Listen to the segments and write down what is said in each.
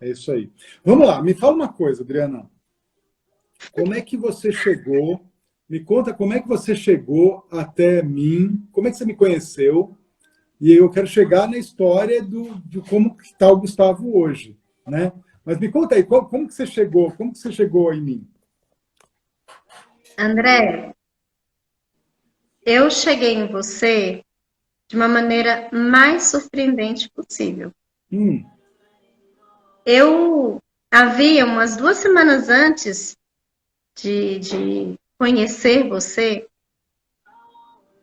É isso aí. Vamos lá, me fala uma coisa, Adriana. Como é que você chegou? Me conta como é que você chegou até mim, como é que você me conheceu? E eu quero chegar na história de como está o Gustavo hoje, né? Mas me conta aí, como que você chegou? Como que você chegou em mim? André, eu cheguei em você de uma maneira mais surpreendente possível. Hum, Eu havia umas 2 semanas antes de conhecer você,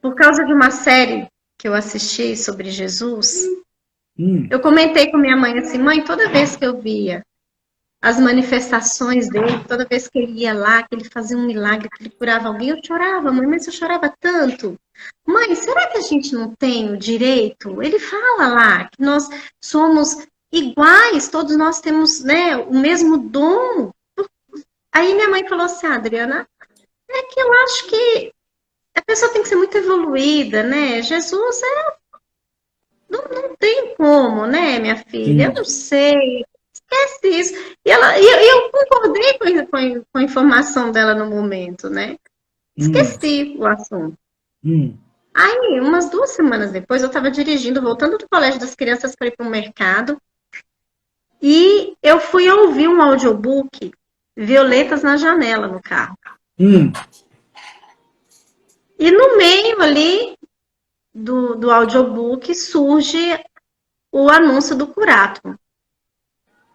por causa de uma série que eu assisti sobre Jesus, hum, eu comentei com minha mãe assim, mãe, toda vez que eu via as manifestações dele, toda vez que ele ia lá, que ele fazia um milagre, que ele curava alguém, eu chorava, mãe, mas eu chorava tanto. Mãe, será que a gente não tem o direito? Ele fala lá que nós somos iguais, todos nós temos, né, o mesmo dom. Aí minha mãe falou assim, Adriana, é que eu acho que a pessoa tem que ser muito evoluída, né? Jesus não tem como, né, minha filha? Eu sim, não sei. Esquece isso. E eu concordei com a informação dela no momento, né? hum, Esqueci o assunto. hum, Aí, umas 2 semanas depois, eu estava dirigindo, voltando do colégio das crianças para ir para o mercado, e eu fui ouvir um audiobook, Violetas na Janela, no carro. hum. E no meio ali do audiobook surge o anúncio do Curato.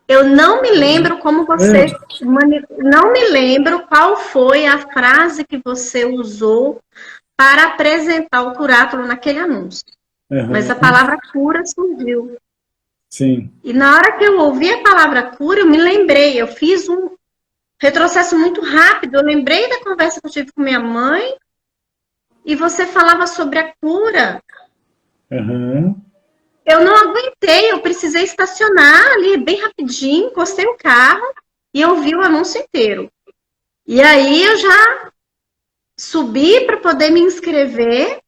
Eu não me lembro como É, você. Não me lembro qual foi a frase que você usou para apresentar o curátulo naquele anúncio. Mas a aham, palavra cura surgiu. sim. E na hora que eu ouvi a palavra cura, eu me lembrei. Eu fiz um retrocesso muito rápido. Eu lembrei da conversa que eu tive com minha mãe. E você falava sobre a cura. Aham, Eu não aguentei, eu precisei estacionar ali bem rapidinho, encostei o carro e eu vi o anúncio inteiro. E aí eu já subi para poder me inscrever,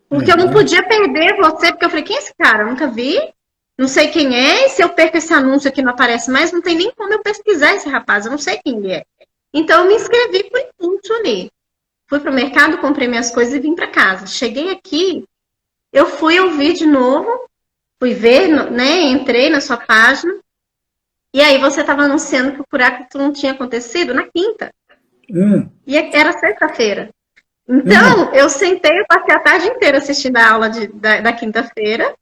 porque eu não aham, podia perder você, porque eu falei, quem é esse cara? Eu nunca vi, não sei quem é, e se eu perco esse anúncio aqui não aparece mais, não tem nem como eu pesquisar esse rapaz, eu não sei quem ele é. Então eu me inscrevi por impulso ali. Fui pro mercado, comprei minhas coisas e vim para casa. Cheguei aqui, eu fui ouvir de novo, fui ver, né, entrei na sua página, e aí você estava anunciando que o curato não tinha acontecido na quinta. hum, E era sexta-feira. hum. Então, eu sentei, eu passei a tarde inteira assistindo a aula da quinta-feira,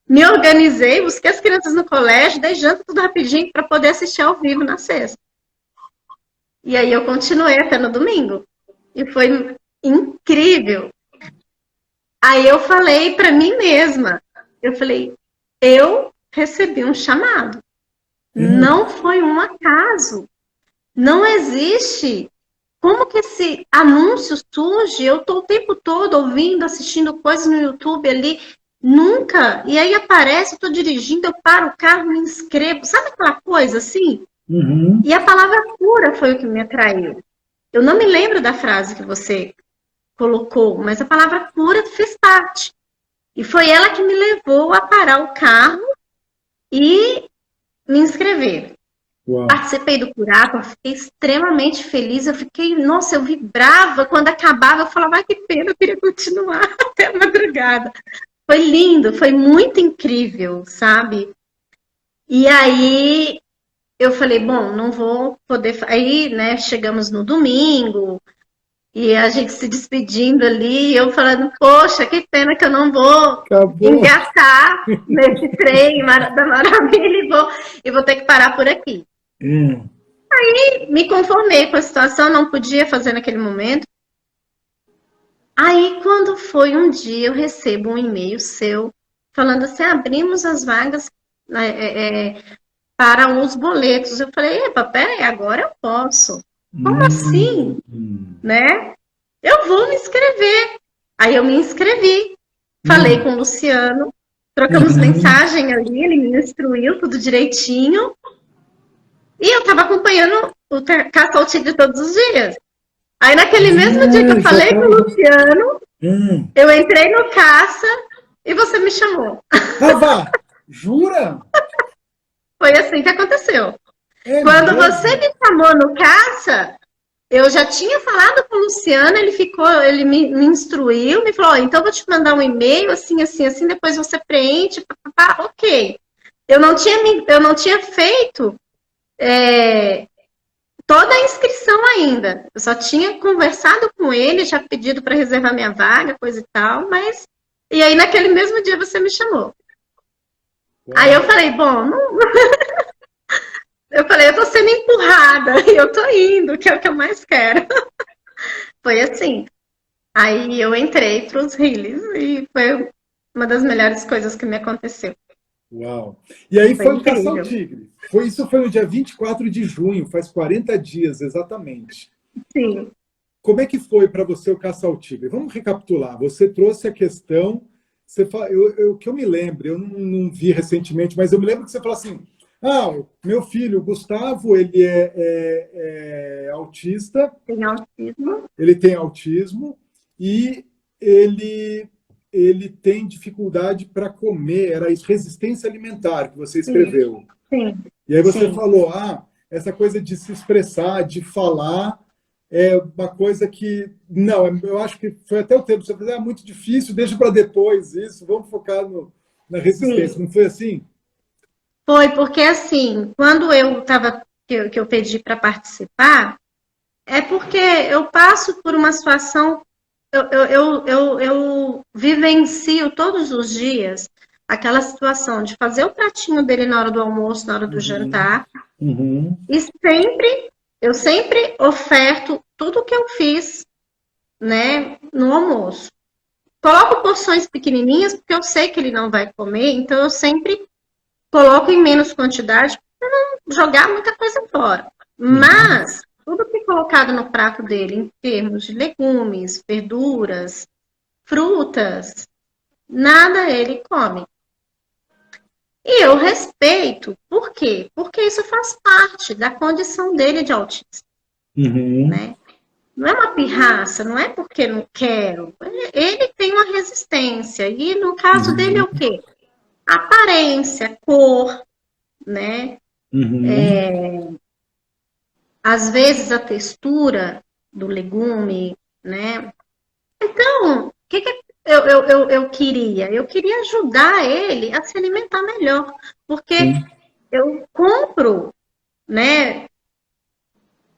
me organizei, busquei as crianças no colégio, dei janta tudo rapidinho para poder assistir ao vivo na sexta. E aí eu continuei até no domingo. E foi incrível. Aí eu falei para mim mesma, eu falei, eu recebi um chamado. Hum, Não foi um acaso. Não existe. Como que esse anúncio surge? Eu estou o tempo todo ouvindo, assistindo coisas no YouTube ali, nunca. E aí aparece, eu estou dirigindo, eu paro o carro, me inscrevo. Sabe aquela coisa assim? uhum. E a palavra cura foi o que me atraiu. Eu não me lembro da frase que você colocou, mas a palavra cura fez parte. E foi ela que me levou a parar o carro e me inscrever. Uau. Participei do Curato, eu fiquei extremamente feliz. Eu fiquei, nossa, eu vibrava. Quando acabava, eu falava, ai, que pena, eu queria continuar até a madrugada. Foi lindo, foi muito incrível, sabe? E aí eu falei, bom, não vou poder. Aí, né, chegamos no domingo e a gente se despedindo ali. Eu falando, poxa, que pena que eu não vou Acabou. engatar nesse trem da maravilha e vou ter que parar por aqui. Hum, Me conformei com a situação, não podia fazer naquele momento. Aí, quando foi um dia, eu recebo um e-mail seu falando assim: abrimos as vagas, né, para os boletos. Eu falei: epa, peraí, agora eu posso. Como assim? hum, Né? Eu vou me inscrever. Aí eu me inscrevi. Falei hum, com o Luciano, trocamos uhum. mensagem ali, ele me instruiu tudo direitinho. E eu estava acompanhando o Caça ao Tigre todos os dias. Aí naquele mesmo dia que eu Ah, já falei com tava. o Luciano, Hum. eu entrei no caça e você me chamou. Ah, vá! Jura? Foi assim que aconteceu. É Quando você mesmo? me chamou no caça, eu já tinha falado com o Luciano, ele me instruiu, me falou, então eu vou te mandar um e-mail, assim, assim, assim, depois você preenche, ok. Eu não tinha feito toda a inscrição ainda. Eu só tinha conversado com ele, já pedido para reservar minha vaga, coisa e tal, mas. E aí, naquele mesmo dia, você me chamou. Aí eu Uau. falei, bom, não... eu falei, eu tô sendo empurrada, e eu tô indo, que é o que eu mais quero. Foi assim. Aí eu entrei para os Riles e foi uma das melhores coisas que me aconteceu. Uau. E aí Foi foi o Caça ao incrível. Tigre. Isso foi no dia 24 de junho, faz 40 dias exatamente. Sim, Como é que foi para você o Caça ao Tigre? Vamos recapitular. Você trouxe a questão, que eu me lembro, eu não vi recentemente, mas eu me lembro que você falou assim: ah, meu filho, o Gustavo, ele é autista, tem autismo. ele tem autismo e ele, ele tem dificuldade para comer, era isso, resistência alimentar que você Sim, escreveu. sim, E aí você sim. falou, essa coisa de se expressar, de falar, é uma coisa que, não, eu acho que foi até o tempo, você falou, é muito difícil, deixa para depois isso, vamos focar na resistência, Sim. não foi assim? Foi porque, assim, quando eu estava, que eu pedi para participar, é porque eu passo por uma situação, eu vivencio todos os dias aquela situação de fazer o pratinho dele na hora do almoço, na hora do Uhum, jantar, uhum, e eu sempre oferto tudo que eu fiz, né, no almoço. Coloco porções pequenininhas, porque eu sei que ele não vai comer, então eu sempre coloco em menos quantidade para não jogar muita coisa fora. uhum, Mas tudo que é colocado no prato dele, em termos de legumes, verduras, frutas, nada ele come. E eu respeito. Por quê? Porque isso faz parte da condição dele de autista, uhum, né? Não é uma pirraça, não é porque não quero. Ele tem uma resistência. E no caso dele é o uhum, quê? Aparência, cor, né? uhum, Às vezes a textura do legume, né? Então, o que, que eu queria? Eu queria ajudar ele a se alimentar melhor, porque sim, eu compro, né,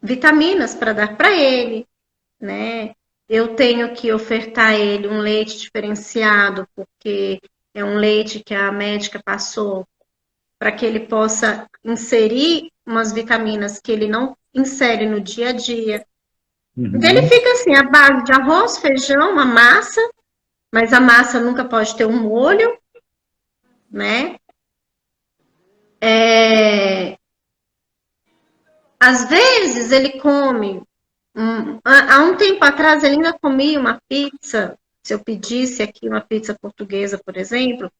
vitaminas para dar para ele, né? Eu tenho que ofertar a ele um leite diferenciado, porque é um leite que a médica passou para que ele possa inserir umas vitaminas que ele não insere no dia a dia. Então ele uhum, fica assim, a base de arroz, feijão, uma massa, mas a massa nunca pode ter um molho, né? Às vezes ele come. Há um tempo atrás ele ainda comia uma pizza. Se eu pedisse aqui uma pizza portuguesa, por exemplo,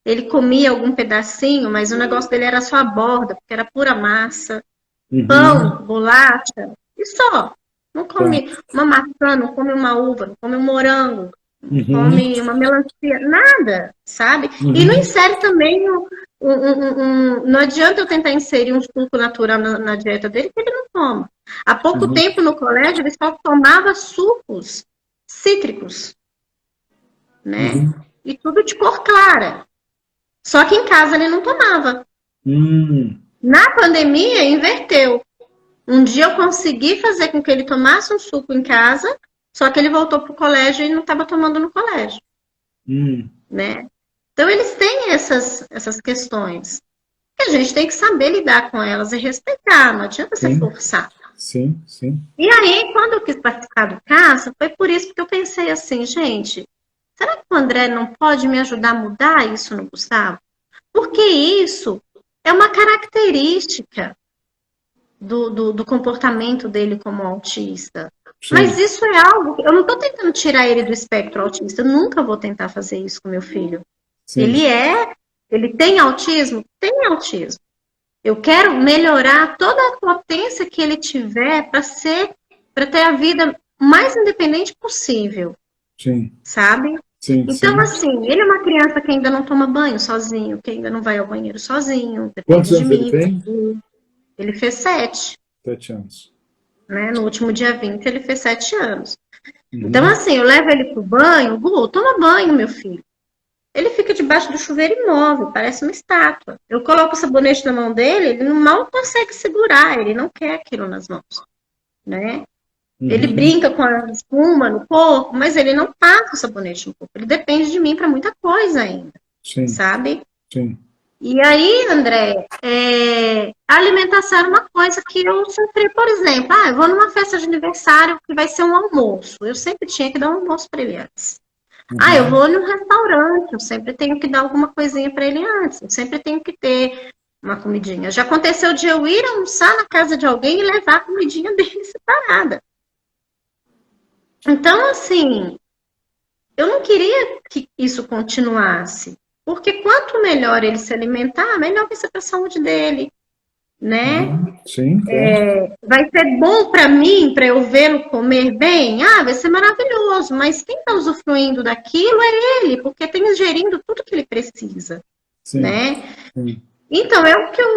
ele comia algum pedacinho, mas o negócio dele era só a borda, porque era pura massa, uhum, pão, bolacha, e só. Não tá, come uma maçã, não come uma uva, não come um morango, não uhum, come uma melancia, nada, sabe? E não uhum, insere também não adianta eu tentar inserir um suco natural na dieta dele, que ele não toma. Há pouco uhum, tempo no colégio ele só tomava sucos cítricos, né? uhum, E tudo de cor clara. Só que em casa ele não tomava. Na pandemia, inverteu. Um dia eu consegui fazer com que ele tomasse um suco em casa, só que ele voltou para o colégio e não estava tomando no colégio, uhum, né? Então eles têm essas questões. Que a gente tem que saber lidar com elas e respeitar, não adianta você sim, forçar. sim, sim, E aí, quando eu quis participar do caça, foi por isso que eu pensei assim, gente, será que o André não pode me ajudar a mudar isso no Gustavo? Porque isso é uma característica do comportamento dele como autista. Mas sim, isso é algo. Eu não estou tentando tirar ele do espectro autista. Eu nunca vou tentar fazer isso com meu filho. sim, Ele é. Ele tem autismo? Tem autismo. Eu quero melhorar toda a potência que ele tiver para ter a vida mais independente possível, sim, sabe? sim, Então, sim. assim, ele é uma criança que ainda não toma banho sozinho, que ainda não vai ao banheiro sozinho, depende Quantos de anos ele mim. tem? Ele fez 7, 7 anos. né? No último dia 20 ele fez 7 anos. Então, Uhum. assim, eu levo ele pro banho, Gu, toma banho, meu filho. Ele fica debaixo do chuveiro imóvel, parece uma estátua. Eu coloco o sabonete na mão dele, ele mal consegue segurar, ele não quer aquilo nas mãos, né? Ele Uhum. brinca com a espuma no corpo, mas ele não passa o sabonete no corpo. Ele depende de mim para muita coisa ainda, Sim, sabe? sim. E aí, André, a alimentação era uma coisa que eu sofri, por exemplo. Ah, eu vou numa festa de aniversário que vai ser um almoço. Eu sempre tinha que dar um almoço para ele antes. Ah, eu Uhum. vou num restaurante, eu sempre tenho que dar alguma coisinha para ele antes. Eu sempre tenho que ter uma comidinha. Já aconteceu de eu ir almoçar na casa de alguém e levar a comidinha dele separada. Então, assim, eu não queria que isso continuasse. Porque quanto melhor ele se alimentar, melhor vai ser para a saúde dele, né? Uhum. Sim, claro. Vai ser bom para mim, para eu vê-lo comer bem? Ah, vai ser maravilhoso, mas quem está usufruindo daquilo é ele, porque está ingerindo tudo que ele precisa, Sim, né? sim. Então,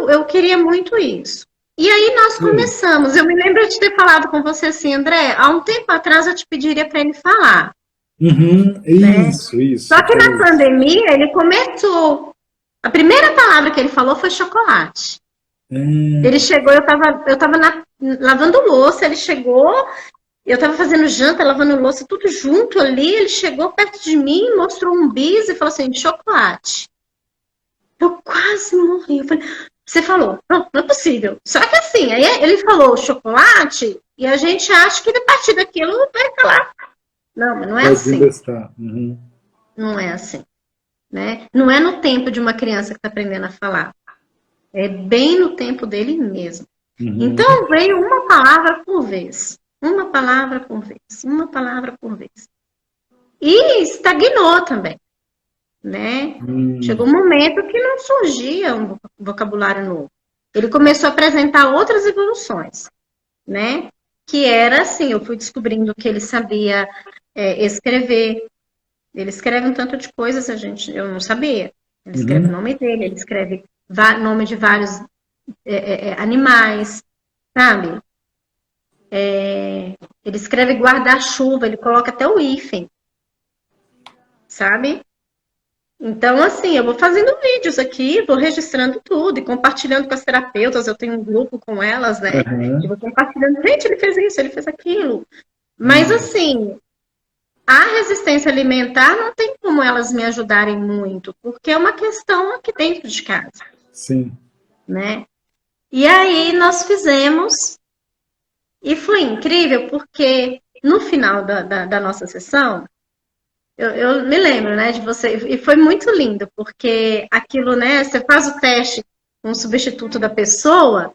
eu queria muito isso. E aí nós E aí? começamos. Eu me lembro de ter falado com você assim, André, há um tempo atrás eu te pediria para ele falar, Uhum. né? Isso, Só você que falou na isso. pandemia ele começou. A primeira palavra que ele falou foi chocolate. Ele É, chegou, eu tava lavando louça, ele chegou, eu tava fazendo janta, lavando louça, tudo junto ali. Ele chegou perto de mim, mostrou um bis e falou assim: chocolate. Eu quase morri. Eu falei, você falou, não, não é possível. Só que assim, aí ele falou chocolate e a gente acha que a partir daquilo vai falar. Não, mas não é vai assim. desinvestar. Uhum. Não é assim, né? Não é no tempo de uma criança que está aprendendo a falar. É bem no tempo dele mesmo. Uhum. Então veio uma palavra por vez. Uma palavra por vez. Uma palavra por vez. E estagnou também, né? Chegou um momento que não surgia um vocabulário novo. Ele começou a apresentar outras evoluções, né? Que era assim, eu fui descobrindo que ele sabia escrever. Ele escreve um tanto de coisas, eu não sabia. Ele escreve o Uhum. nome dele, ele escreve nome de vários animais, sabe? Ele escreve guarda-chuva, ele coloca até o hífen, sabe? Então, assim, eu vou fazendo vídeos aqui, vou registrando tudo e compartilhando com as terapeutas. Eu tenho um grupo com elas, né? E Uhum. vou compartilhando. Gente, ele fez isso, ele fez aquilo. Mas, Uhum. assim, a resistência alimentar não tem como elas me ajudarem muito, porque é uma questão aqui dentro de casa, Sim. né? E aí nós fizemos, e foi incrível, porque no final da nossa sessão, eu me lembro, né, de você, e foi muito lindo, porque aquilo, né, você faz o teste com o substituto da pessoa,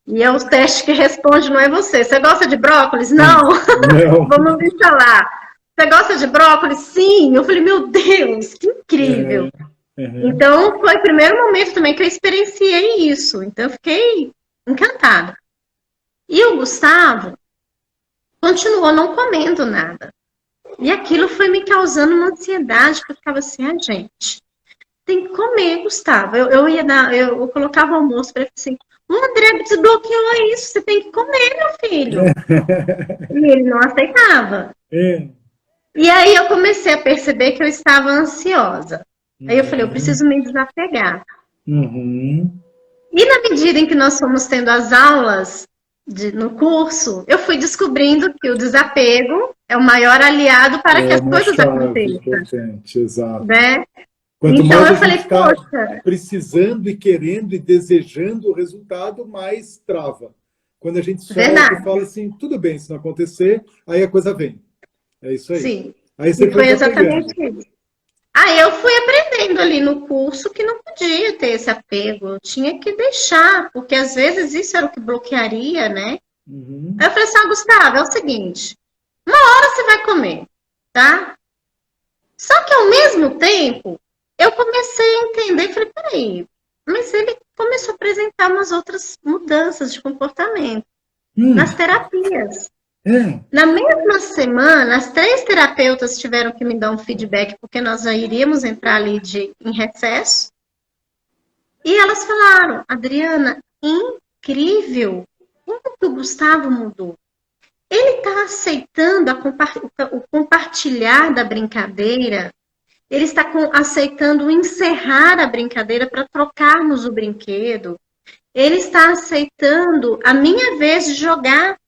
e é o teste que responde, não é você. Você gosta de brócolis? Hum. Não. Não. Vamos me falar. Você gosta de brócolis? Sim. Eu falei, meu Deus, que incrível. Uhum. Uhum. Então, foi o primeiro momento também que eu experienciei isso. Então, eu fiquei encantada. E o Gustavo continuou não comendo nada. E aquilo foi me causando uma ansiedade, que eu ficava assim, ah, gente, tem que comer, Gustavo. Eu colocava o almoço para ele assim, o André desbloqueou isso, você tem que comer, meu filho. E ele não aceitava. É. E aí eu comecei a perceber que eu estava ansiosa. Aí eu falei, eu Uhum. preciso me desapegar. Uhum. E na medida em que nós fomos tendo as aulas no curso, eu fui descobrindo que o desapego é o maior aliado para que É as uma coisas chave aconteçam, importante, exato. né? Quanto Então mais eu a gente falei, está poxa, precisando e querendo e desejando o resultado, mais trava. Quando a gente solta e verdade, fala assim, tudo bem, se não acontecer, aí a coisa vem. É isso aí. sim. Aí você E foi foi exatamente desapegando. isso. Aí eu fui aprendendo ali no curso que não podia ter esse apego, eu tinha que deixar, porque às vezes isso era o que bloquearia, né? Aí Uhum. eu falei assim, ah, Gustavo, é o seguinte, agora você vai comer, tá? Só que ao mesmo tempo, eu comecei a entender, falei, peraí, mas ele começou a apresentar umas outras mudanças de comportamento Hum. nas terapias. É. Na mesma semana, as 3 terapeutas tiveram que me dar um feedback, porque nós já iríamos entrar ali em recesso. E elas falaram, Adriana, incrível como que o Gustavo mudou. Ele está aceitando o compartilhar da brincadeira, ele está aceitando encerrar a brincadeira para trocarmos o brinquedo, ele está aceitando a minha vez de jogar.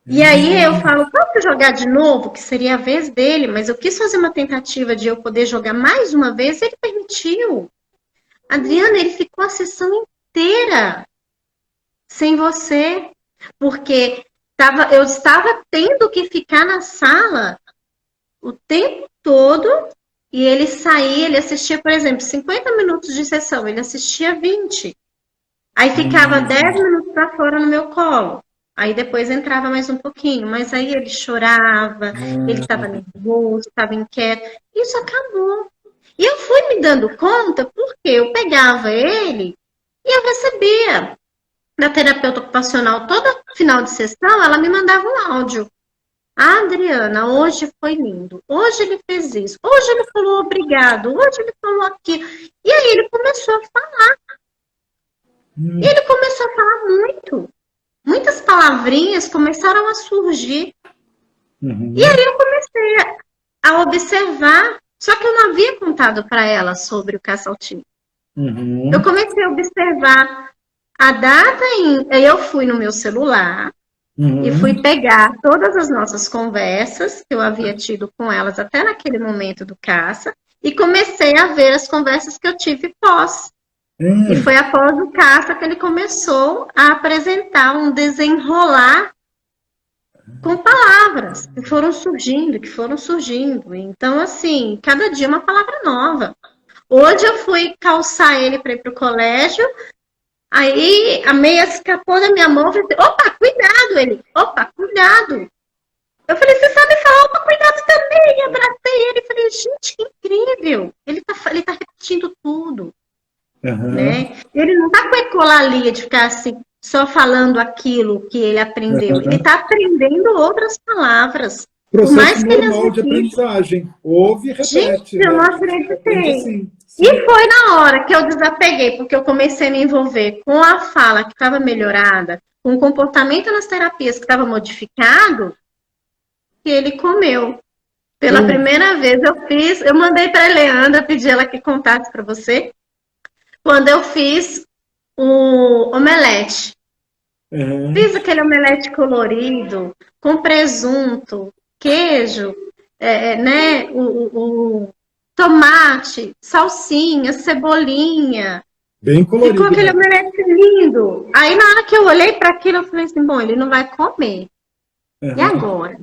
E aí eu falo, posso jogar de novo? Que seria a vez dele, mas eu quis fazer uma tentativa de eu poder jogar mais uma vez, ele permitiu. Adriana, ele ficou a sessão inteira sem você, porque eu estava tendo que ficar na sala o tempo todo e ele saía, ele assistia, por exemplo, 50 minutos de sessão, ele assistia 20. Aí ficava 10 minutos para fora no meu colo. Aí depois entrava mais um pouquinho, mas aí ele chorava, ele estava nervoso, estava inquieto. Isso acabou. E eu fui me dando conta porque eu pegava ele e eu recebia da terapeuta ocupacional todo final de sessão, ela me mandava um áudio. Ah, Adriana, hoje foi lindo. Hoje ele fez isso. Hoje ele falou obrigado. Hoje ele falou aquilo. E aí ele começou a falar. E ele começou a falar muito. Muitas palavrinhas começaram a surgir. E aí eu comecei a observar. Só que eu não havia contado para ela sobre o Casaltinho. Eu comecei a observar a data. Eu fui no meu celular e fui pegar todas as nossas conversas que eu havia tido com elas até naquele momento do caça e comecei a ver as conversas que eu tive pós. E foi após o caça que ele começou a apresentar um desenrolar com palavras que foram surgindo. Então, assim, cada dia uma palavra nova. Hoje eu fui calçar ele para ir para o colégio, aí a meia escapou da minha mão, eu falei, opa, cuidado, ele, opa, cuidado. Eu falei, você sabe falar, opa, cuidado também, e abracei ele, falei, gente, que incrível, ele tá repetindo tudo. Né? Ele não está com a ecolalia de ficar assim, só falando aquilo que ele aprendeu. Ele está aprendendo outras palavras. Processo mais normal de aprendizagem. Ouve e repete. Gente, eu não acreditei. Assim, e foi na hora que eu desapeguei, porque eu comecei a me envolver com a fala que estava melhorada, com o comportamento nas terapias que estava modificado, que ele comeu. Pela primeira vez eu mandei para a Leandra, pedi ela que contasse para você, quando eu fiz o omelete. Fiz aquele omelete colorido, com presunto, queijo, né, o tomate, salsinha, cebolinha. Bem colorido. Ficou aquele omelete lindo. Aí na hora que eu olhei para aquilo, eu falei assim, bom, ele não vai comer. E agora?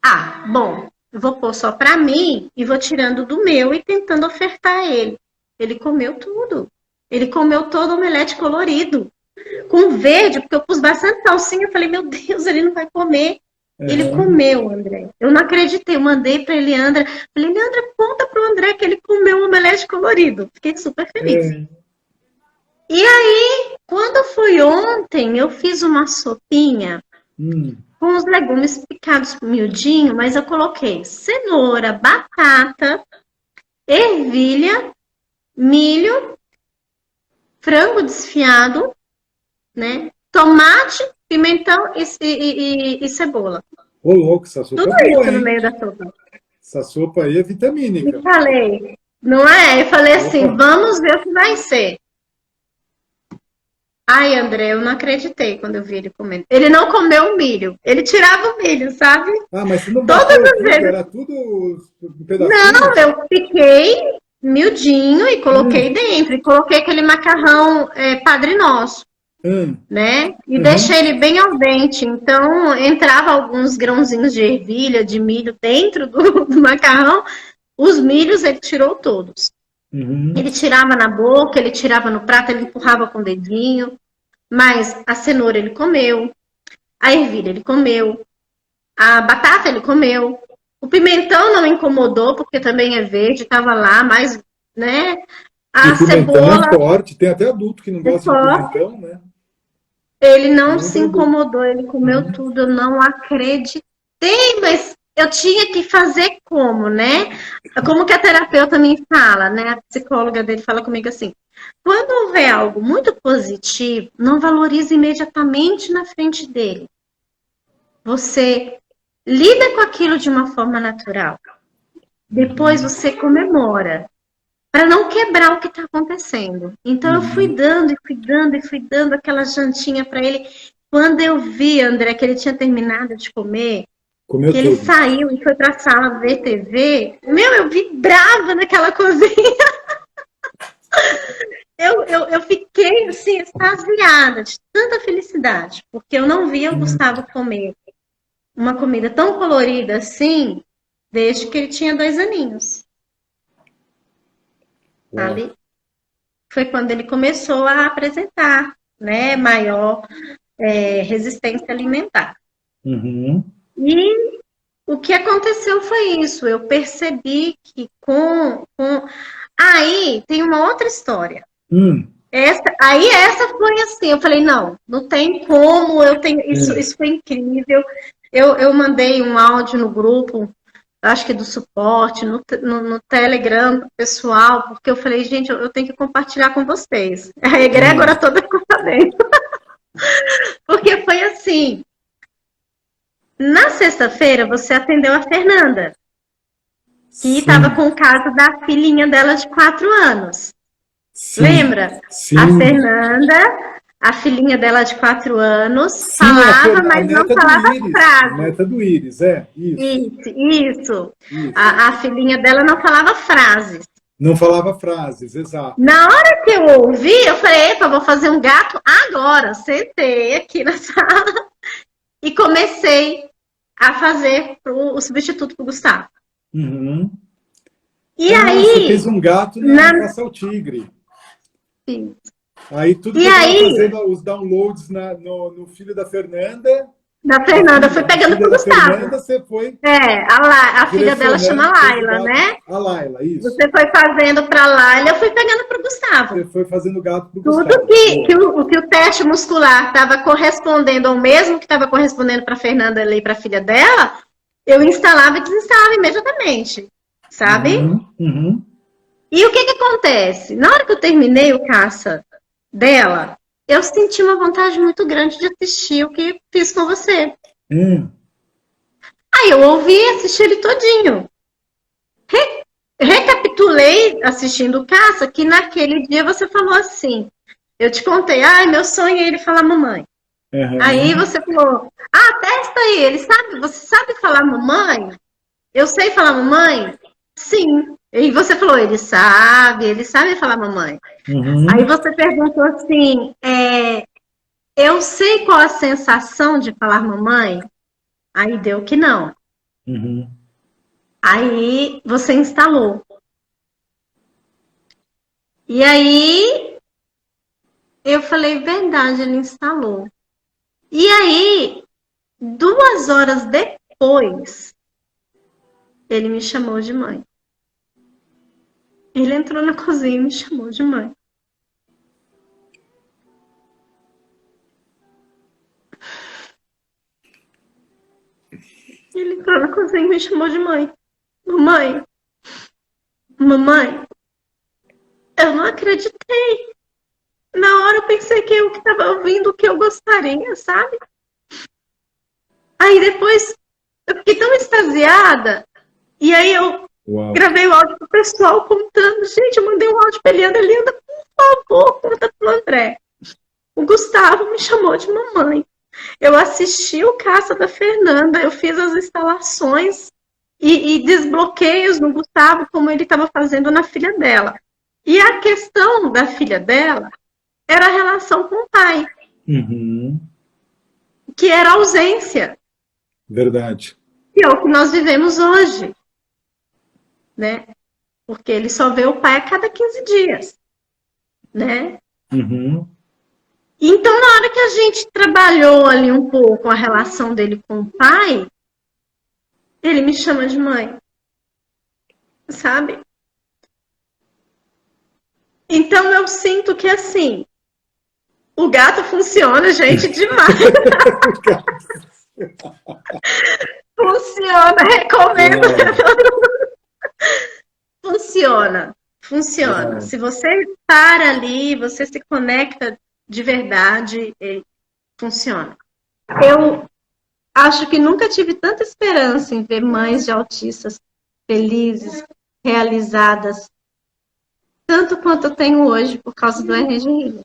Ah, bom, eu vou pôr só para mim e vou tirando do meu e tentando ofertar a ele. Ele comeu tudo. Ele comeu todo o omelete colorido. Com verde, porque eu pus bastante salsinha. Eu falei, meu Deus, ele não vai comer. Ele comeu, André. Eu não acreditei. Eu mandei para ele, Leandra. Falei, Leandra, conta para o André que ele comeu um omelete colorido. Fiquei super feliz. E aí, quando foi ontem, eu fiz uma sopinha com os legumes picados miudinho, mas eu coloquei cenoura, batata, ervilha, milho, frango desfiado, né? Tomate, pimentão e cebola. Ô, louco, essa sopa tudo é boa, isso hein? No meio da sopa. Essa sopa aí é vitamínica. E falei, não é? Eu falei assim, vamos ver o que vai ser. Ai, André, eu não acreditei quando eu vi ele comendo. Ele não comeu o milho. Ele tirava o milho, sabe? Ah, mas você não bateu tudo? Era tudo um pedacinho? Não, eu piquei miudinho e coloquei dentro. E coloquei aquele macarrão Padre Nosso. Né? E deixei ele bem al dente. Então, entrava alguns grãozinhos de ervilha, de milho dentro do macarrão. Os milhos ele tirou todos. Ele tirava na boca, ele tirava no prato, ele empurrava com o dedinho. Mas a cenoura ele comeu. A ervilha ele comeu. A batata ele comeu. O pimentão não incomodou, porque também é verde, estava lá, mas, né? A cebola... é forte, tem até adulto que não gosta de pimentão, né? Ele não se incomodou, ele comeu tudo, eu não acreditei, mas eu tinha que fazer como, né? Como que a terapeuta me fala, né? A psicóloga dele fala comigo assim: quando houver algo muito positivo, não valorize imediatamente na frente dele. Você lida com aquilo de uma forma natural. Depois você comemora, para não quebrar o que está acontecendo. Então eu fui dando e fui dando e fui dando aquela jantinha para ele. Quando eu vi, André, que ele tinha terminado de comer, Comeu que ele tudo. saiu e foi para a sala ver TV, eu vibrava naquela cozinha. Eu fiquei, assim, extasiada de tanta felicidade, porque eu não via o Gustavo comer uma comida tão colorida assim, desde que ele tinha 2 aninhos, Uau. sabe? Foi quando ele começou a apresentar, né, maior resistência alimentar. Uhum. E o que aconteceu foi isso, eu percebi que Aí tem uma outra história. Essa foi assim, eu falei, não tem como, isso foi incrível. Eu mandei um áudio no grupo, acho que do suporte, no Telegram pessoal, porque eu falei, gente, eu tenho que compartilhar com vocês. A egrégora toda ficou sabendo. Porque foi assim, na sexta-feira você atendeu a Fernanda, que estava com o caso da filhinha dela de 4 anos. Sim. Lembra? Sim. A Fernanda, a filhinha dela de 4 anos, Sim, falava, mas não falava frase. Neta do Íris, Isso. A filhinha dela não falava frases. Não falava frases, exato. Na hora que eu ouvi, eu falei, epa, vou fazer um gato agora. Sentei aqui na sala e comecei a fazer o substituto para o Gustavo. Uhum. E aí... Você fez um gato na Caça ao Tigre. Sim. Aí tudo que eu estava fazendo os downloads no filho da Fernanda. Da Fernanda, eu fui pegando pro Gustavo. Fernanda, você foi. A filha dela chama Laila, né? A Laila, isso. Você foi fazendo pra Laila, eu fui pegando pro Gustavo. Você foi fazendo gato pro Gustavo. Tudo que o teste muscular estava correspondendo ao mesmo que estava correspondendo pra Fernanda e pra filha dela, eu instalava e desinstalava imediatamente, sabe? Uhum. E o que acontece? Na hora que eu terminei o caça dela, eu senti uma vontade muito grande de assistir o que fiz com você. Aí eu ouvi e assisti ele todinho. Recapitulei assistindo o caça, que naquele dia você falou assim, eu te contei, meu sonho é ele falar mamãe. Uhum. Aí você falou, testa aí, você sabe falar mamãe? Eu sei falar mamãe? Sim. E você falou, ele sabe falar mamãe. Uhum. Aí você perguntou assim, eu sei qual a sensação de falar mamãe? Aí deu que não. Uhum. Aí você instalou. E aí eu falei, verdade, ele instalou. E aí, 2 horas depois, ele me chamou de mãe. Ele entrou na cozinha e me chamou de mãe. Ele entrou na cozinha e me chamou de mãe. Mamãe, eu não acreditei. Na hora eu pensei que eu estava ouvindo o que eu gostaria, sabe? Aí depois eu fiquei tão extasiada. E aí eu gravei o áudio pro pessoal contando. Gente, eu mandei um áudio pra Eliana, por favor, conta pro André. O Gustavo me chamou de mamãe. Eu assisti o caça da Fernanda, eu fiz as instalações e desbloqueios no Gustavo, como ele estava fazendo na filha dela. E a questão da filha dela era a relação com o pai. Uhum. Que era a ausência. Verdade. Que é o que nós vivemos hoje. Né? Porque ele só vê o pai a cada 15 dias. Né? Uhum. Então, na hora que a gente trabalhou ali um pouco a relação dele com o pai, ele me chama de mãe. Sabe? Então, eu sinto que, assim, o gato funciona, gente, demais. Funciona, recomendo Uau, para todo mundo. Funciona, funciona. uau. Se você para ali, você se conecta de verdade, funciona. Eu acho que nunca tive tanta esperança em ver mães de autistas felizes, realizadas, tanto quanto eu tenho hoje por causa do Energy Healing.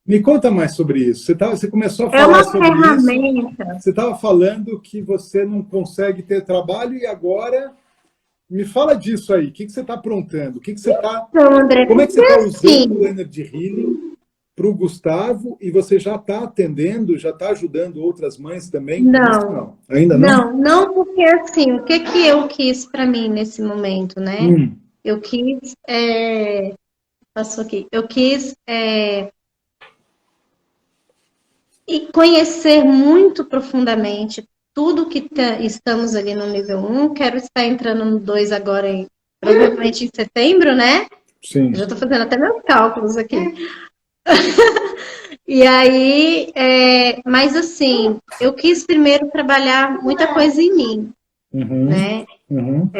Me conta mais sobre isso. Você começou a É falar uma sobre isso. ferramenta. Você estava falando que você não consegue ter trabalho e agora me fala disso aí. O que você está aprontando? O que você tá, Então, André, como é que porque você está usando o assim, Energy Healing para o Gustavo e você já está atendendo, já está ajudando outras mães também com isso? não, Não, ainda não? não, porque assim, o que que eu quis para mim nesse momento, né? Hum, Eu quis, passou aqui, eu quis e conhecer muito profundamente tudo que estamos ali no nível um. Quero estar entrando no 2 agora, provavelmente em setembro, né? Eu já sim. estou fazendo até meus cálculos aqui. E aí, mas assim, eu quis primeiro trabalhar muita coisa em mim, Uhum, né? uhum,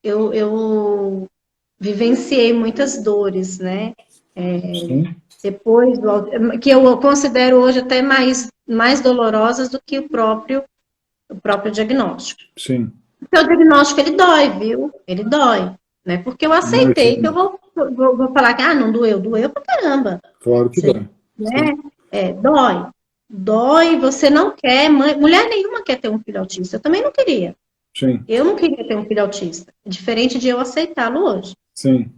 Eu vivenciei muitas dores, né? sim, Depois que eu considero hoje até mais dolorosas do que o próprio diagnóstico. sim. Porque o diagnóstico, ele dói, viu? Ele dói, né? Porque eu aceitei que eu Imagino. vou falar que, não doeu, doeu pra caramba. Claro que Você, dá. Sim, né? Dói. Dói, você não quer, mulher nenhuma quer ter um filho autista. Eu também não queria. sim, Eu não queria ter um filho autista. Diferente de eu aceitá-lo hoje. sim.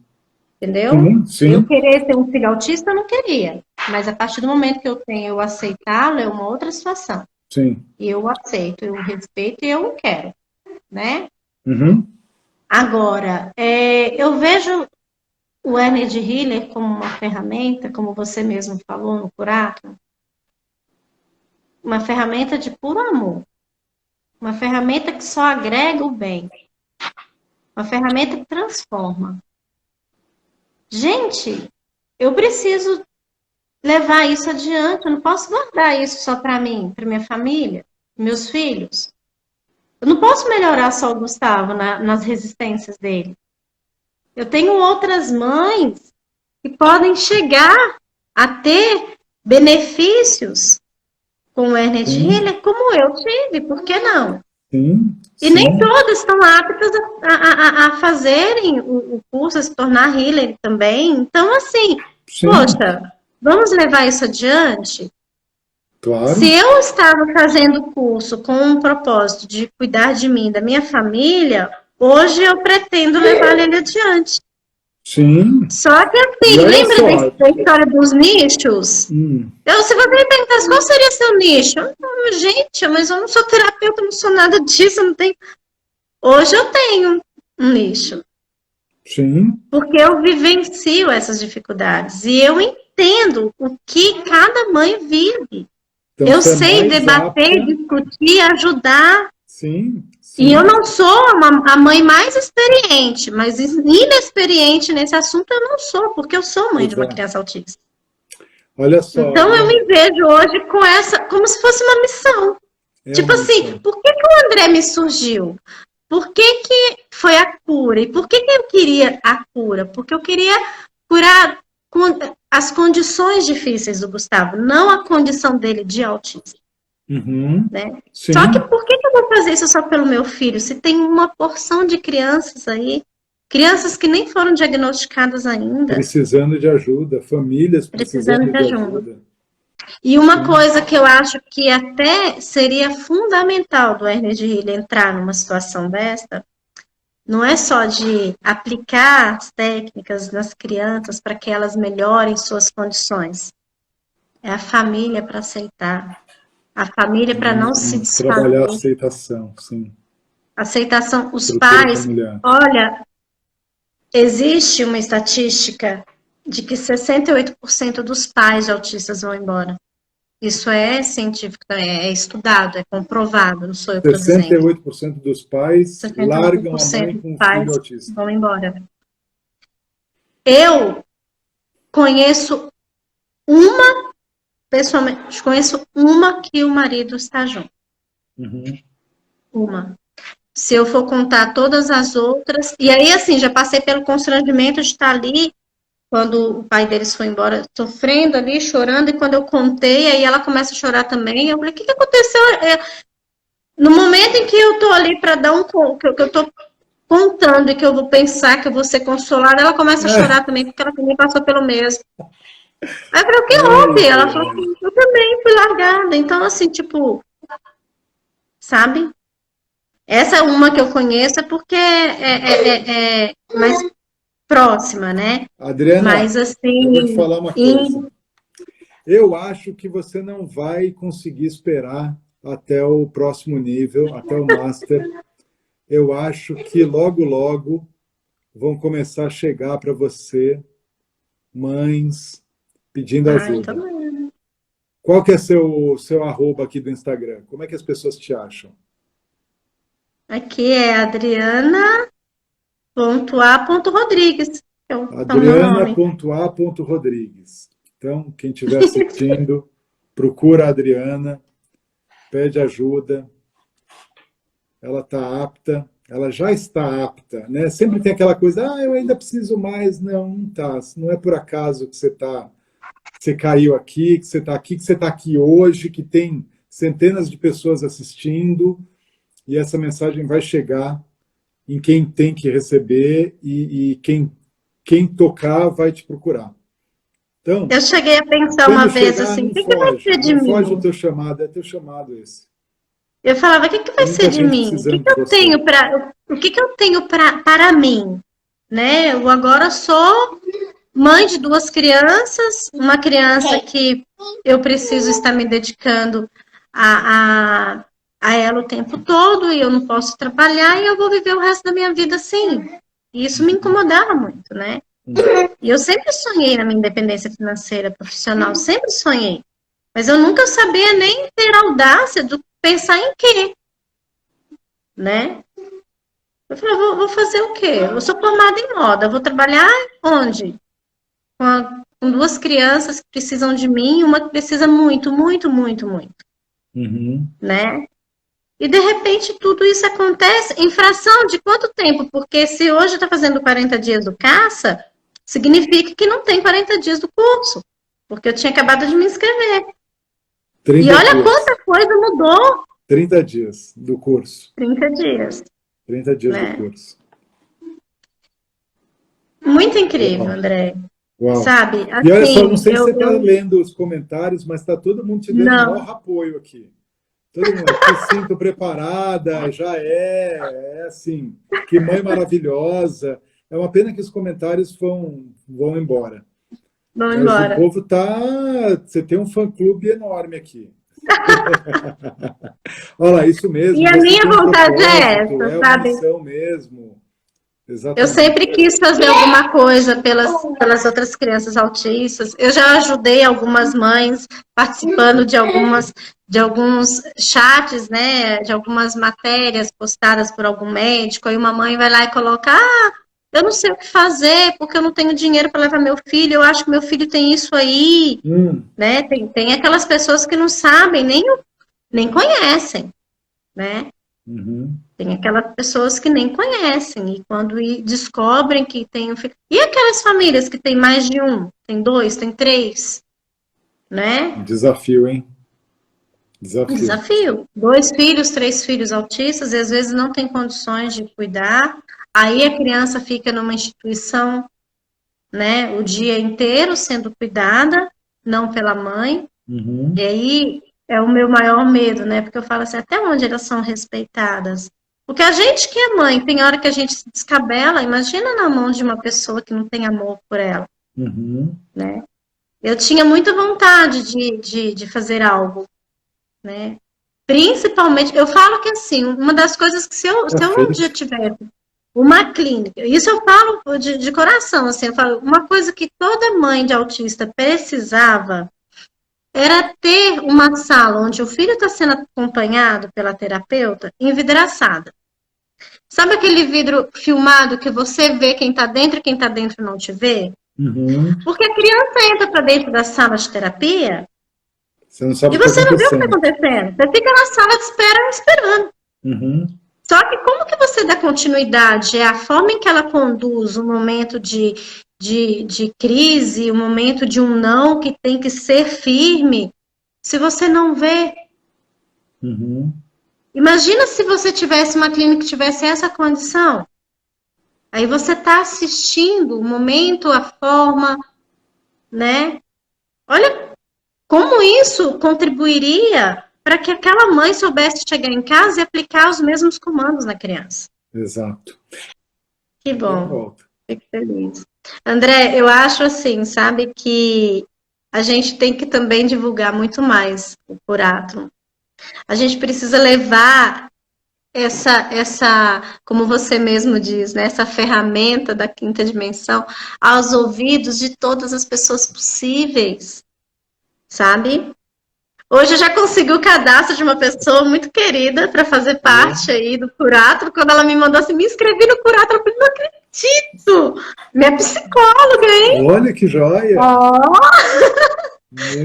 Entendeu? Sim, Eu sim, querer ter um filho autista, eu não queria. Mas a partir do momento que eu tenho, eu aceitá-lo, é uma outra situação. sim. E eu aceito, eu respeito e eu quero, né? Uhum, Agora, eu vejo o Energy Healer como uma ferramenta, como você mesmo falou no Curato, uma ferramenta de puro amor. Uma ferramenta que só agrega o bem. Uma ferramenta que transforma. Gente, eu preciso levar isso adiante. Eu não posso guardar isso só para mim, para minha família, meus filhos. Eu não posso melhorar só o Gustavo nas resistências dele. Eu tenho outras mães que podem chegar a ter benefícios com o Energy sim, Healer como eu tive, por que não? sim, E nem sim, todas estão aptas a fazerem o curso, a se tornar healer também. Então, assim, sim, poxa, vamos levar isso adiante? Se claro. eu estava fazendo o curso com um propósito de cuidar de mim, da minha família, hoje eu pretendo levar ele adiante. Sim. Só que E assim, olha lembra só. da história dos nichos? Hum, Se você me perguntasse qual seria seu nicho, gente, mas eu não sou terapeuta, não sou nada disso, não tenho. Hoje eu tenho um nicho, sim. porque eu vivencio essas dificuldades e eu entendo o que cada mãe vive. Então Eu você é sei mais debater, apta. discutir, ajudar. Sim, E eu sim, não sou a mãe mais experiente, mas inexperiente nesse assunto eu não sou, porque eu sou mãe de pois uma é. criança autista. Olha só, Então eu me vejo hoje com essa, como se fosse uma missão. é Tipo uma assim, missão. por que o André me surgiu? Por que foi a cura? E por que eu queria a cura? Porque eu queria curar as condições difíceis do Gustavo, não a condição dele de autismo, Uhum, né? Só que sim, por que eu vou fazer isso só pelo meu filho? Se tem uma porção de crianças aí, crianças que nem foram diagnosticadas ainda, precisando de ajuda, famílias precisando precisando de de ajuda. ajuda. E uma Sim, coisa que eu acho que até seria fundamental do Energy Healer entrar numa situação desta, não é só de aplicar as técnicas nas crianças para que elas melhorem suas condições. É a família para aceitar. A família para não se trabalhar a desfazer. aceitação, sim. Aceitação. Os Estrutura pais, familiar. olha, existe uma estatística de que 68% dos pais autistas vão embora. Isso é científico, é estudado, é comprovado, não sou eu que estou dizendo. 68% dos pais largam a mãe 68% dos com um filho pais autista. vão embora. Eu conheço uma, pessoalmente, conheço uma que o marido está junto. Uhum. Uma. Se eu for contar todas as outras... E aí, assim, já passei pelo constrangimento de estar ali, quando o pai deles foi embora, sofrendo ali, chorando, e quando eu contei, aí ela começa a chorar também. Eu falei, o que aconteceu? No momento em que eu tô ali para dar que eu tô contando e que eu vou pensar que eu vou ser consolada, ela começa a chorar também, porque ela também passou pelo mesmo. Aí eu falei, o que houve? Ai, Ela falou assim, eu também fui largada. Então, assim, tipo, sabe? Essa é uma que eu conheço, é porque é mais próxima, né? Adriana, Mas, eu vou te assim, falar uma coisa. Eu acho que você não vai conseguir esperar até o próximo nível, até o Master. Eu acho que logo, logo vão começar a chegar para você mães pedindo ai, tô ajuda. Qual que é seu arroba aqui do Instagram? Como é que as pessoas te acham? aqui é Adriana.a.rodrigues, que é o meu nome. Adriana.a.rodrigues. Então, quem estiver assistindo, procura a Adriana, pede ajuda, ela está apta, ela já está apta, né? Sempre tem aquela coisa, eu ainda preciso mais. Não, não tá. Não é por acaso que você caiu aqui, que você está aqui, que você está aqui hoje, que tem centenas de pessoas assistindo, e essa mensagem vai chegar em quem tem que receber e quem tocar vai te procurar. Então, Eu cheguei a pensar uma quando vez chegar, assim, o não que que vai foge, ser de não foge do mim? teu chamado, é teu chamado esse. Eu falava, o que que Tem vai ser muita de gente mim? O que precisando que de eu você. tenho o que que eu tenho para mim, né? Eu agora sou mãe de duas crianças, uma criança que eu preciso estar me dedicando a, a, a ela o tempo todo e eu não posso trabalhar e eu vou viver o resto da minha vida assim. E isso me incomodava muito, né? E eu sempre sonhei na minha independência financeira profissional, sempre sonhei. Mas eu nunca sabia nem ter audácia de pensar em quê, né? Eu falei, vou fazer o quê? Eu sou formada em moda, vou trabalhar onde? Com duas crianças que precisam de mim, uma que precisa muito, muito, muito, muito, Uhum. né? E de repente tudo isso acontece em fração de quanto tempo? Porque se hoje está fazendo 40 dias do caça, significa que não tem 40 dias do curso, porque eu tinha acabado de me inscrever. E 30 olha dias. quanta coisa mudou 30 dias do curso. 30 dias, 30 dias do né? curso. Muito incrível, Uau. André. Uau. Sabe? E olha só, não Assim, sei se você está lendo os comentários, mas está todo mundo te dando o não, maior apoio aqui. Todo mundo, te sinto preparada, já é assim, que mãe maravilhosa. É uma pena que os comentários vão embora. vamos Mas o embora. povo tá. Você tem um fã-clube enorme aqui. Olha lá, isso E mesmo, a você minha tem um vontade é propósito, essa, é uma sabe? missão mesmo. Eu Exatamente. sempre quis fazer alguma coisa pelas outras crianças autistas. Eu já ajudei algumas mães participando de alguns chats, né? De algumas matérias postadas por algum médico. Aí uma mãe vai lá e coloca: eu não sei o que fazer porque eu não tenho dinheiro para levar meu filho. Eu acho que meu filho tem isso aí, né? Tem aquelas pessoas que não sabem, nem conhecem, né? Uhum. Tem aquelas pessoas que nem conhecem e quando descobrem que tem um filho. E aquelas famílias que tem mais de um, tem dois, tem três, né? Desafio, hein? Desafio. Desafio. Dois filhos, três filhos autistas, e às vezes não tem condições de cuidar. Aí a criança fica numa instituição, né, o dia inteiro sendo cuidada, não pela mãe. Uhum. E aí é o meu maior medo, né? Porque eu falo assim, até onde elas são respeitadas? Porque a gente que é mãe, tem hora que a gente se descabela, imagina na mão de uma pessoa que não tem amor por ela, Uhum. né? Eu tinha muita vontade de fazer algo, né? Principalmente, eu falo que assim, uma das coisas que se eu um dia Perfeito. tiver uma clínica, isso eu falo de coração, assim, eu falo, uma coisa que toda mãe de autista precisava era ter uma sala onde o filho está sendo acompanhado pela terapeuta envidraçada. Sabe aquele vidro filmado que você vê quem está dentro e quem está dentro não te vê? Uhum. Porque a criança entra para dentro da sala de terapia Você não sabe E o que está você não vê o que está acontecendo. acontecendo. Você fica na sala de espera esperando. Uhum. Só que como que você dá continuidade? É a forma em que ela conduz o momento de crise, o momento de um não que tem que ser firme. Se você não vê, Uhum. imagina se você tivesse uma clínica que tivesse essa condição. Aí você está assistindo o momento, a forma, né? Olha como isso contribuiria para que aquela mãe soubesse chegar em casa e aplicar os mesmos comandos na criança. Exato. Que E a bom, volta. fico feliz. André, eu acho assim, sabe, que a gente tem que também divulgar muito mais o Curato. A gente precisa levar como você mesmo diz, né, essa ferramenta da quinta dimensão aos ouvidos de todas as pessoas possíveis, sabe? Hoje eu já consegui o cadastro de uma pessoa muito querida para fazer parte aí do Curato. Quando ela me mandou assim, me inscrevi no Curato, eu falei, não acredito! Minha psicóloga, hein? Olha que joia! Oh,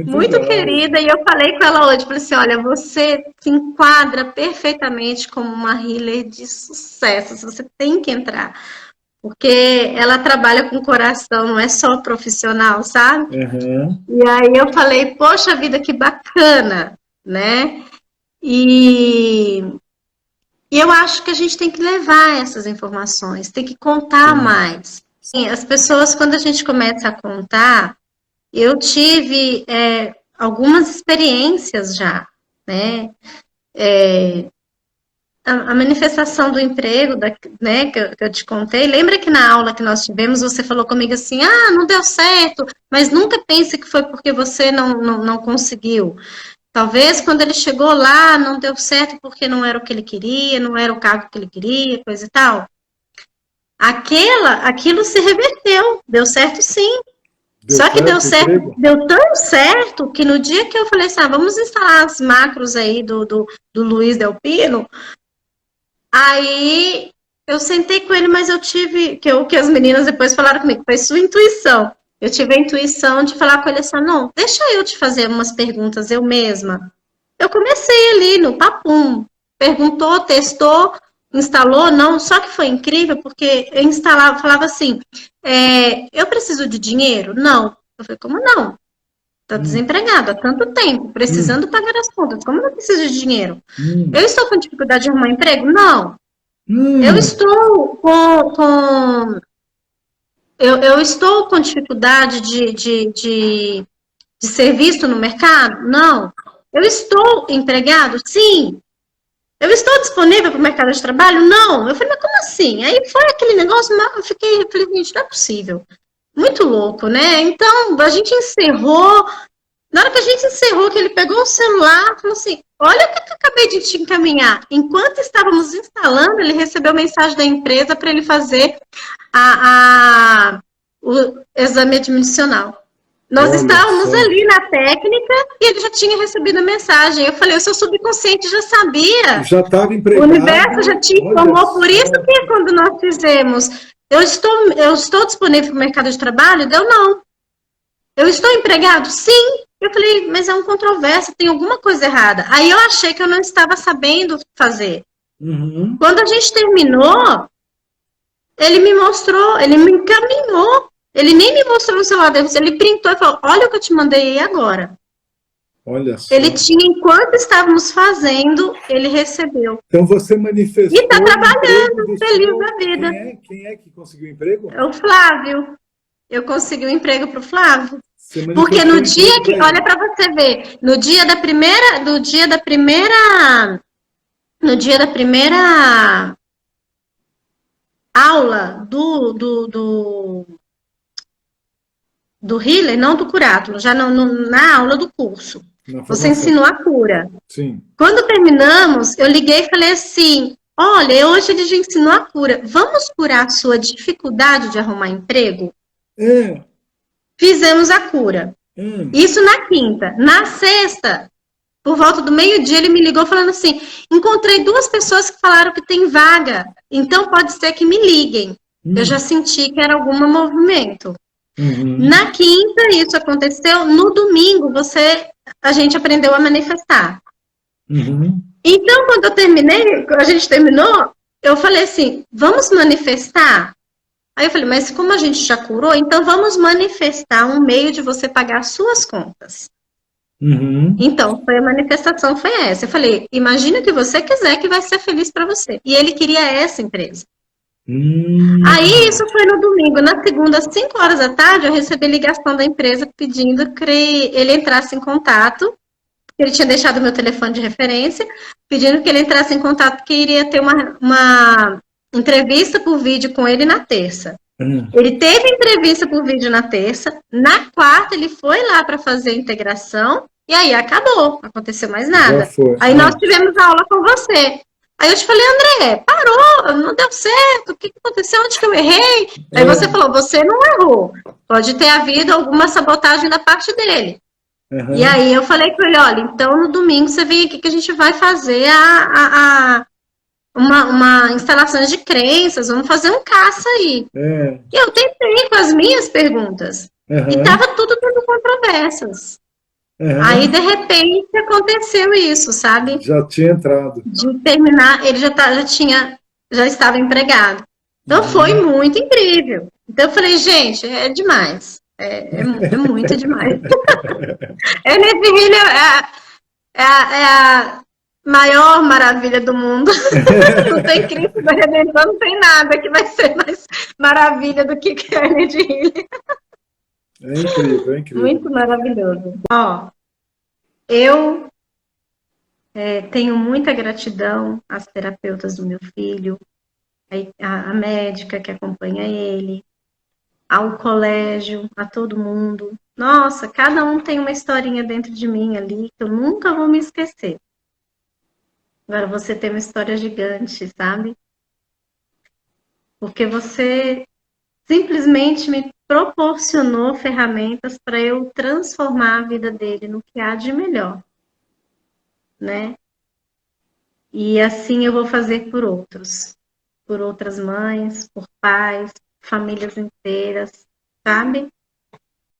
muito Joia. querida, e eu falei com ela hoje, falei assim, olha, você se enquadra perfeitamente como uma healer de sucesso, você tem que entrar, porque ela trabalha com coração, não é só profissional, sabe? Uhum. E aí eu falei, poxa vida, que bacana, né? E eu acho que a gente tem que levar essas informações, tem que contar mais. Sim, as pessoas, quando a gente começa a contar, eu tive algumas experiências já, né? A manifestação do emprego, né, que eu te contei, lembra que na aula que nós tivemos, você falou comigo assim, não deu certo, mas nunca pense que foi porque você não conseguiu. Talvez quando ele chegou lá, não deu certo porque não era o que ele queria, não era o cargo que ele queria, coisa e tal. Aquilo se reverteu, deu certo sim. Só que deu certo, deu tão certo que no dia que eu falei assim, vamos instalar as macros aí do Luiz Del Pino, aí eu sentei com ele, mas eu tive, que as meninas depois falaram comigo, foi sua intuição. Eu tive a intuição de falar com ele assim, não, deixa eu te fazer umas perguntas eu mesma. Eu comecei ali no papum, perguntou, testou, instalou, não, só que foi incrível, porque eu instalava, falava assim, eu preciso de dinheiro? Não. Eu falei, como não? Tá desempregado há tanto tempo, precisando pagar as contas, como não precisa de dinheiro? Eu estou com dificuldade de arrumar emprego? Não. Eu estou eu estou com dificuldade de ser visto no mercado? Não. Eu estou empregado? Sim. Eu estou disponível para o mercado de trabalho? Não. Eu falei, mas como assim? Aí foi aquele negócio, eu falei, gente, não é possível. Muito louco, né? Então, a gente encerrou. Na hora que a gente encerrou, que ele pegou o celular, falou assim, olha o que eu acabei de te encaminhar. Enquanto estávamos instalando, ele recebeu mensagem da empresa para ele fazer o exame admissional. Nós estávamos ali na técnica e ele já tinha recebido a mensagem. Eu falei, o seu subconsciente já sabia. Já estava empregado. O universo já te informou. Por isso que quando nós fizemos, eu estou disponível para o mercado de trabalho? Deu não. Eu estou empregado? Sim. Eu falei, mas é um controverso, tem alguma coisa errada. Aí eu achei que eu não estava sabendo fazer. Uhum. Quando a gente terminou, ele me mostrou, ele me encaminhou. Ele nem me mostrou no celular dele, ele printou e falou, olha o que eu te mandei aí agora. Olha só. Ele tinha, enquanto estávamos fazendo, ele recebeu. Então você manifestou. E está trabalhando, feliz da vida. Quem é que conseguiu o emprego? É o Flávio. Eu consegui um emprego para o Flávio. Porque no dia que, olha para você ver, no dia da primeira aula do healer, não do curátulo, já na aula do curso. Você ensinou a cura. Sim. Quando terminamos, eu liguei e falei assim, olha, hoje ele já ensinou a cura. Vamos curar a sua dificuldade de arrumar emprego? Fizemos a cura. Isso na quinta. Na sexta, por volta do meio-dia, ele me ligou falando assim, encontrei 2 pessoas que falaram que tem vaga, então pode ser que me liguem. Eu já senti que era algum movimento. Uhum. Na quinta, isso aconteceu. No domingo, a gente aprendeu a manifestar. Uhum. Então, quando a gente terminou, eu falei assim: vamos manifestar? Aí eu falei, mas como a gente já curou, então vamos manifestar um meio de você pagar suas contas. Uhum. Então, a manifestação foi essa. Eu falei, imagina o que você quiser que vai ser feliz para você. E ele queria essa empresa. Aí, Hum. isso foi no domingo. Na segunda, às 5 horas da tarde, eu recebi ligação da empresa pedindo que ele entrasse em contato. Ele tinha deixado meu telefone de referência, pedindo que ele entrasse em contato, porque iria ter uma entrevista por vídeo com ele na terça. Hum. Ele teve entrevista por vídeo na terça, na quarta ele foi lá para fazer a integração, e aí acabou, não aconteceu mais Já nada. foi. Aí nós tivemos aula com você. Aí eu te falei, André, parou, não deu certo, o que aconteceu, onde que eu errei? Aí você É. falou, você não errou, pode ter havido alguma sabotagem da parte dele. E Uhum. aí eu falei com ele, olha, então no domingo você vem aqui que a gente vai fazer uma instalação de crenças, vamos fazer um caça aí. É. E eu tentei com as minhas perguntas. E Uhum. tava tudo tendo controvérsias. Aí, Uhum. de repente, aconteceu isso, sabe? Já tinha entrado. De terminar, ele já estava empregado. Então, foi Uhum. muito incrível. Então, eu falei, gente, é demais. É muito demais. É, nesse filho é a maior maravilha do mundo. Não tem Cristo da Redenção, não tem nada que vai ser mais maravilha do que Kennedy Hiller. É incrível, é incrível. Muito maravilhoso. Ó, eu tenho muita gratidão às terapeutas do meu filho, a médica que acompanha ele, ao colégio, a todo mundo. Nossa, cada um tem uma historinha dentro de mim ali que eu nunca vou me esquecer. Agora você tem uma história gigante, sabe? Porque você simplesmente me proporcionou ferramentas para eu transformar a vida dele no que há de melhor, né? E assim eu vou fazer por outros, por outras mães, por pais, famílias inteiras, sabe?